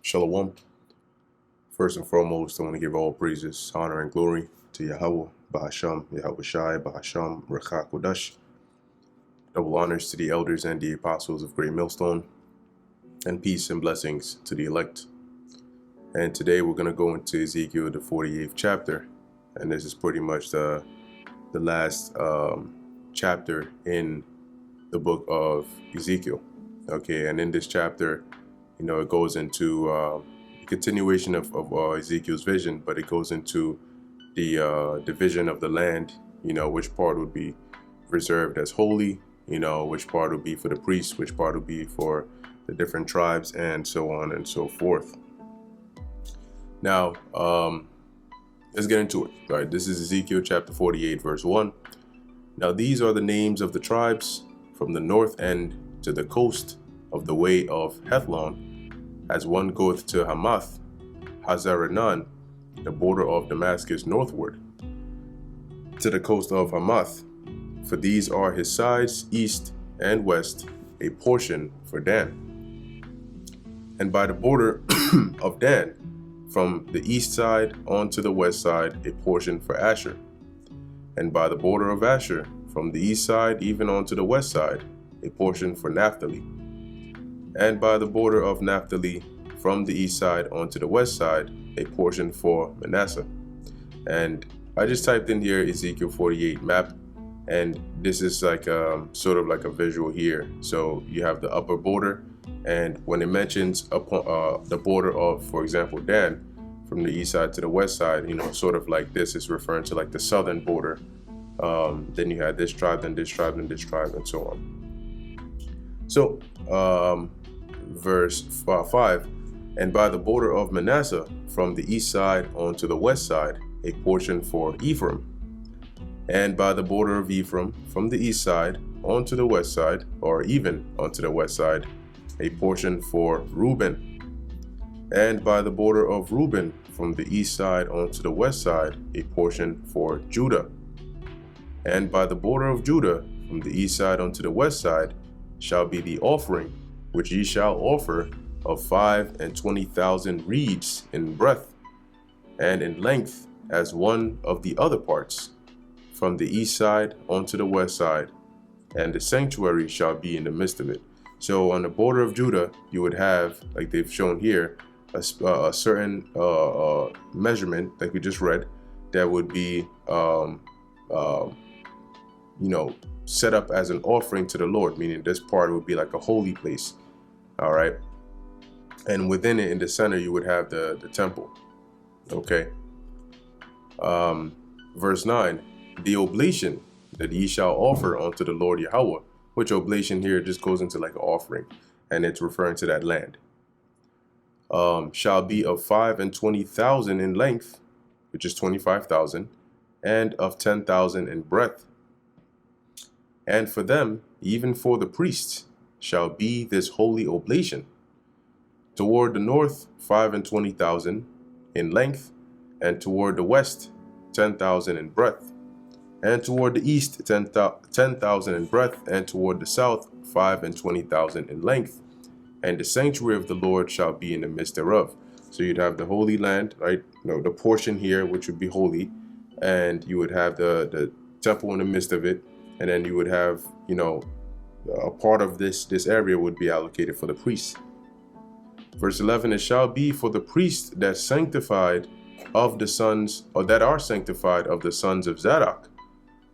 Shalom. First and foremost, I want to give all praises, honor, and glory to Yahweh, Bahasham, Yahweh Shai, Bahasham, Rechak Kodash. Double honors to the elders and the apostles of Great Millstone, and peace and blessings to the elect. And today we're going to go into Ezekiel, the 48th chapter, and this is pretty much the last chapter in the book of Ezekiel. Okay, and in this chapter, it goes into continuation of Ezekiel's vision, but it goes into the division of the land, which part would be reserved as holy, which part would be for the priests, which part would be for the different tribes, and so on and so forth. Now, let's get into it. All right, this is Ezekiel chapter 48, verse 1. Now these are the names of the tribes from the north end to the coast of the way of Hethlon, as one goeth to Hamath, Hazaranan, the border of Damascus northward, to the coast of Hamath. For these are his sides, east and west, a portion for Dan. And by the border of Dan, from the east side on to the west side, a portion for Asher. And by the border of Asher, from the east side even on to the west side, a portion for Naphtali. And by the border of Naphtali, from the east side onto the west side, a portion for Manasseh. And I just typed in here Ezekiel 48 map, and this is like sort of like a visual here. So you have the upper border, and when it mentions the border of, for example, Dan, from the east side to the west side, sort of like this is referring to like the southern border. Then you had this tribe, then this tribe, then this tribe, and so on. So verse 5, and by the border of Manasseh, from the east side onto the west side, a portion for Ephraim. And by the border of Ephraim, from the east side onto the west side, or even onto the west side, a portion for Reuben. And by the border of Reuben, from the east side onto the west side, a portion for Judah. And by the border of Judah, from the east side onto the west side, shall be the offering which ye shall offer of 25,000 reeds in breadth and in length as one of the other parts, from the east side onto the west side, and the sanctuary shall be in the midst of it. So on the border of Judah, you would have, like they've shown here, a certain measurement, like we just read, that would be set up as an offering to the Lord, meaning this part would be like a holy place. All right. And within it, in the center, you would have the temple. Okay. Verse 9, the oblation that ye shall offer unto the Lord Yahweh, which oblation here just goes into like an offering, and it's referring to that land, shall be of 25,000 in length, which is 25,000, and of 10,000 in breadth. And for them, even for the priests, shall be this holy oblation. Toward the north, 25,000 in length, and toward the west, 10,000 in breadth. And toward the east, 10,000 in breadth, and toward the south, 25,000 in length. And the sanctuary of the Lord shall be in the midst thereof. So you'd have the holy land, right? The portion here, which would be holy, and you would have the temple in the midst of it, and then you would have, a part of this area would be allocated for the priests. Verse 11, it shall be for the priests that sanctified of the sons, or that are sanctified of the sons of Zadok,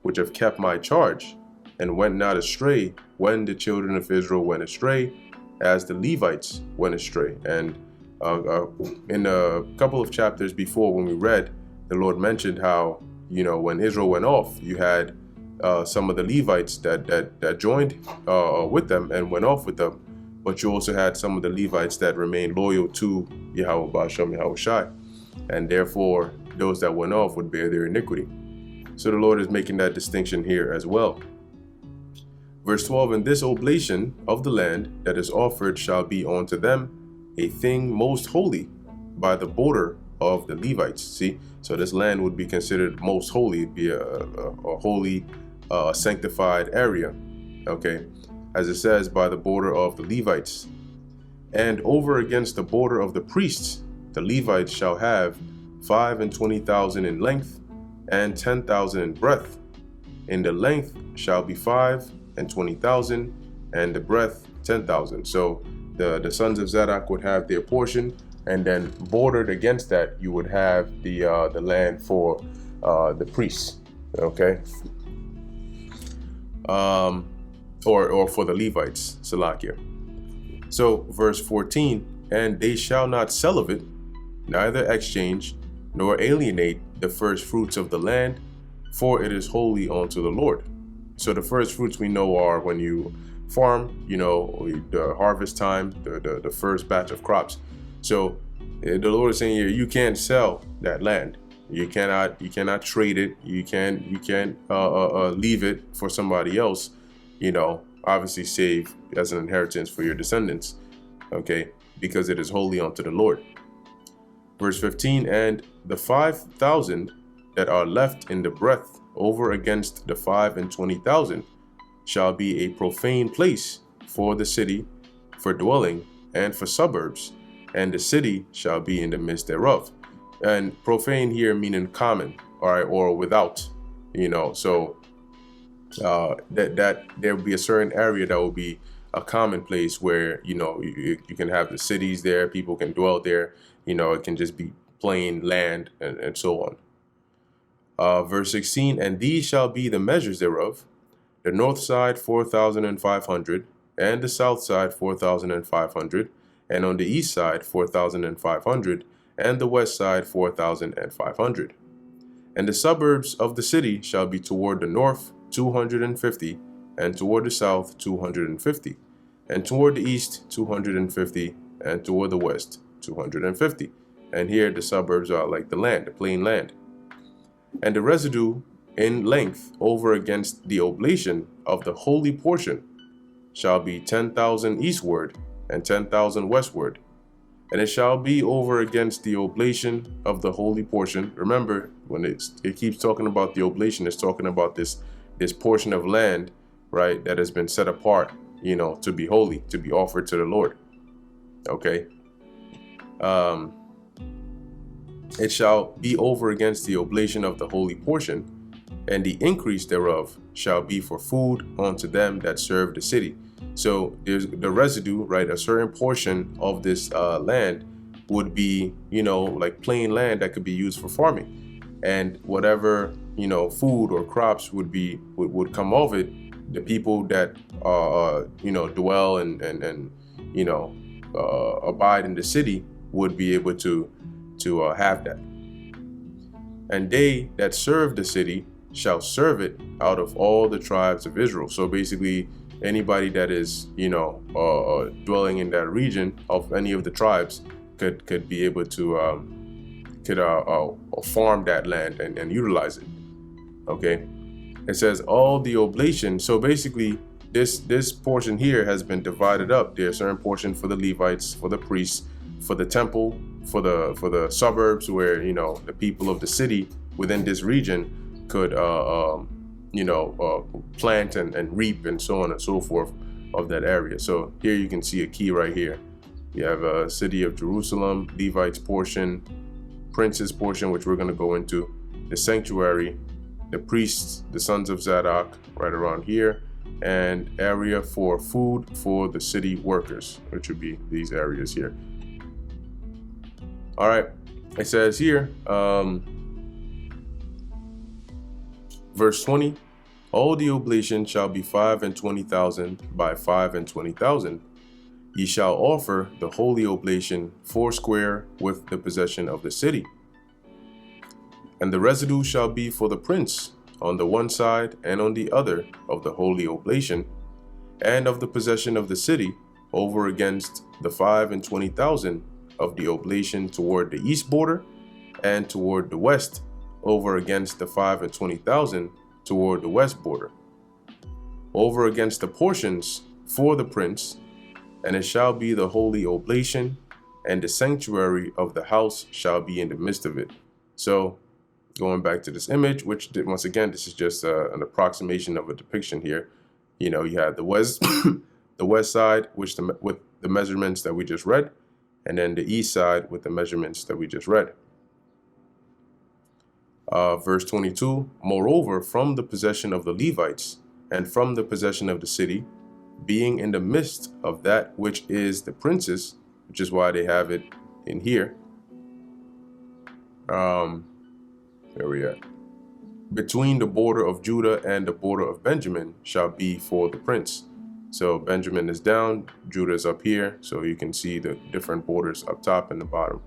which have kept my charge, and went not astray when the children of Israel went astray, as the Levites went astray. And in a couple of chapters before, when we read, the Lord mentioned how, when Israel went off, you had some of the Levites that joined with them and went off with them, but you also had some of the Levites that remained loyal to Yahweh Ba'ashem, Yahweh Shai, and therefore those that went off would bear their iniquity. So the Lord is making that distinction here as well. Verse 12, and this oblation of the land that is offered shall be unto them a thing most holy by the border of the Levites. See, so this land would be considered most holy. It'd be a holy sanctified area. Okay, as it says, by the border of the Levites. And over against the border of the priests, the Levites shall have 25,000 in length, and 10,000 in breadth. In the length shall be 25,000, and the breadth 10,000. So the sons of Zadok would have their portion, and then bordered against that, you would have the land for the priests. Okay. Or for the Levites, Salakia. So verse 14, and they shall not sell of it, neither exchange, nor alienate the first fruits of the land, for it is holy unto the Lord. So the first fruits we know are when you farm, the harvest time, the first batch of crops. So the Lord is saying here, you can't sell that land. You cannot trade it. You can't leave it for somebody else. Obviously save as an inheritance for your descendants. Okay, because it is holy unto the Lord. Verse 15, and the 5,000 that are left in the breadth over against the 25,000 shall be a profane place for the city, for dwelling, and for suburbs, and the city shall be in the midst thereof. And profane here meaning common, all right, or without, so that there will be a certain area that will be a common place where you can have the cities there, people can dwell there, it can just be plain land and so on. Verse 16, and these shall be the measures thereof: the north side 4,500, and the south side 4,500, and on the east side 4,500, and the west side 4,500. And the suburbs of the city shall be toward the north 250, and toward the south 250, and toward the east 250, and toward the west 250. And here the suburbs are like the land, the plain land. And the residue in length over against the oblation of the holy portion shall be 10,000 eastward, and 10,000 westward. And it shall be over against the oblation of the holy portion. Remember, when it keeps talking about the oblation, it's talking about this portion of land, right, that has been set apart, to be holy, to be offered to the Lord. Okay. It shall be over against the oblation of the holy portion, and the increase thereof shall be for food unto them that serve the city. So there's the residue, right? A certain portion of this land would be, like plain land that could be used for farming, and whatever food or crops would come of it. The people that dwell and abide in the city would be able to have that. And they that serve the city shall serve it out of all the tribes of Israel. So basically, anybody that is dwelling in that region of any of the tribes could be able to farm that land and utilize it. Okay, it says all the oblation. So basically, this portion here has been divided up. There's a certain portion for the Levites, for the priests, for the temple, for the suburbs, where the people of the city within this region could plant and reap and so on and so forth of that area. So here you can see a key right here. You have a city of Jerusalem, Levites portion, prince's portion, which we're going to go into, the sanctuary, the priests, the sons of Zadok, right around here, and area for food for the city workers, which would be these areas here. All right, it says here, verse 20, all the oblation shall be 25,000 by 25,000. Ye shall offer the holy oblation foursquare with the possession of the city. And the residue shall be for the prince on the one side and on the other of the holy oblation, and of the possession of the city over against the 25,000 of the oblation toward the east border, and toward the west over against the 25,000 toward the west border, over against the portions for the prince. And it shall be the holy oblation, and the sanctuary of the house shall be in the midst of it. So going back to this image, which once again, this is just an approximation of a depiction here. You have the west the west side, with the measurements that we just read, and then the east side with the measurements that we just read. Verse 22, moreover, from the possession of the Levites and from the possession of the city, being in the midst of that which is the prince's, which is why they have it in here. Where we at? Between the border of Judah and the border of Benjamin shall be for the prince. So Benjamin is down, Judah is up here, so you can see the different borders up top and the bottom.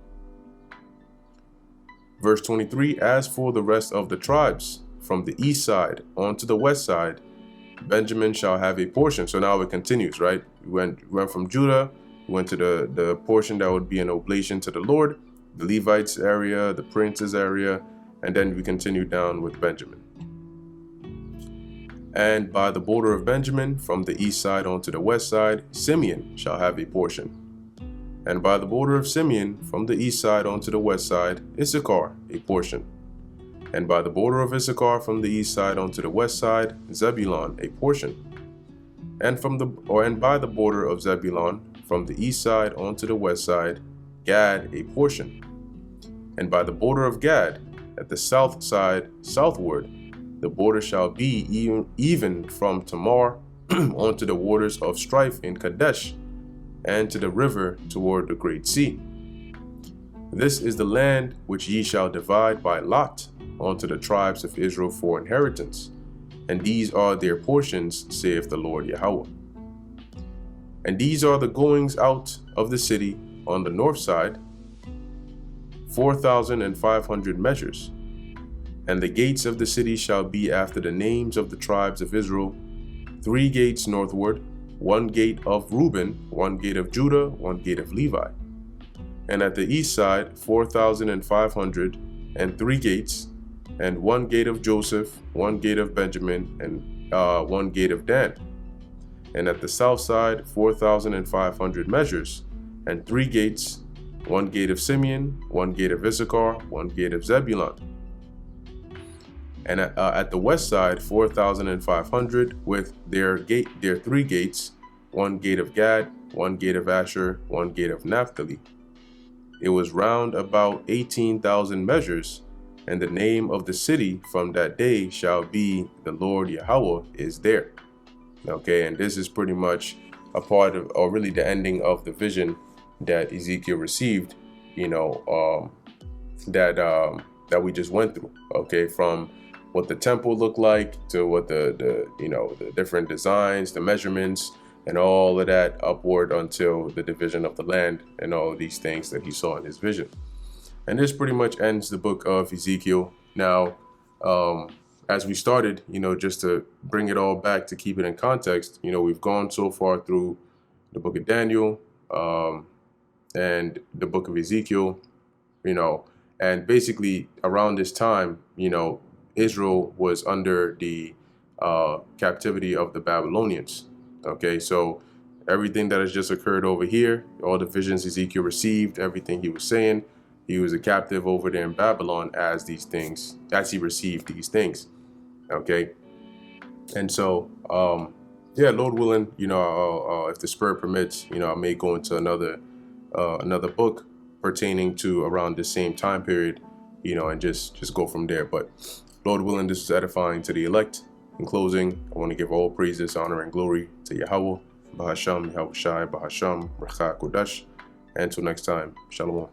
Verse 23, as for the rest of the tribes, from the east side onto the west side, Benjamin shall have a portion. So now it continues, right? We went from Judah, we went to the portion that would be an oblation to the Lord, the Levites area, the prince's area, and then we continue down with Benjamin. And by the border of Benjamin, from the east side onto the west side, Simeon shall have a portion. And by the border of Simeon, from the east side onto the west side, Issachar a portion. And by the border of Issachar, from the east side onto the west side, Zebulun a portion. And by the border of Zebulun, from the east side onto the west side, Gad a portion. And by the border of Gad, at the south side southward, the border shall be even from Tamar onto the waters of strife in Kadesh, and to the river toward the great sea. This is the land which ye shall divide by lot unto the tribes of Israel for inheritance, and these are their portions, saith the Lord Yahweh. And these are the goings out of the city on the north side, 4,500 measures. And the gates of the city shall be after the names of the tribes of Israel, 3 gates northward, 1 gate of Reuben, 1 gate of Judah, 1 gate of Levi. And at the east side, 4,500 and 3 gates, and 1 gate of Joseph, 1 gate of Benjamin, and 1 gate of Dan. And at the south side, 4,500 measures, and 3 gates, 1 gate of Simeon, 1 gate of Issachar, 1 gate of Zebulun. And at the west side, 4,500 with their 3 gates, 1 gate of Gad, 1 gate of Asher, 1 gate of Naphtali. It was round about 18,000 measures, and the name of the city from that day shall be the Lord Yahweh is there. Okay, and this is pretty much a part of, or really the ending of the vision that Ezekiel received, that we just went through. Okay, from what the temple looked like to what the different designs, the measurements, and all of that upward until the division of the land and all of these things that he saw in his vision. And this pretty much ends the book of Ezekiel. Now, as we started, just to bring it all back to keep it in context, we've gone so far through the book of Daniel and the book of Ezekiel, and basically around this time, Israel was under the captivity of the Babylonians. Okay, so everything that has just occurred over here, all the visions Ezekiel received, everything he was saying, he was a captive over there in Babylon as he received these things. Okay, and so Lord willing, if the Spirit permits, I may go into another book pertaining to around the same time period, and just go from there. But Lord willing, this is edifying to the elect. In closing, I want to give all praises, honor, and glory to Yahweh, Bahasham, Yahweh Shai, Bahasham, Rechak Kodash. And until next time, Shalom.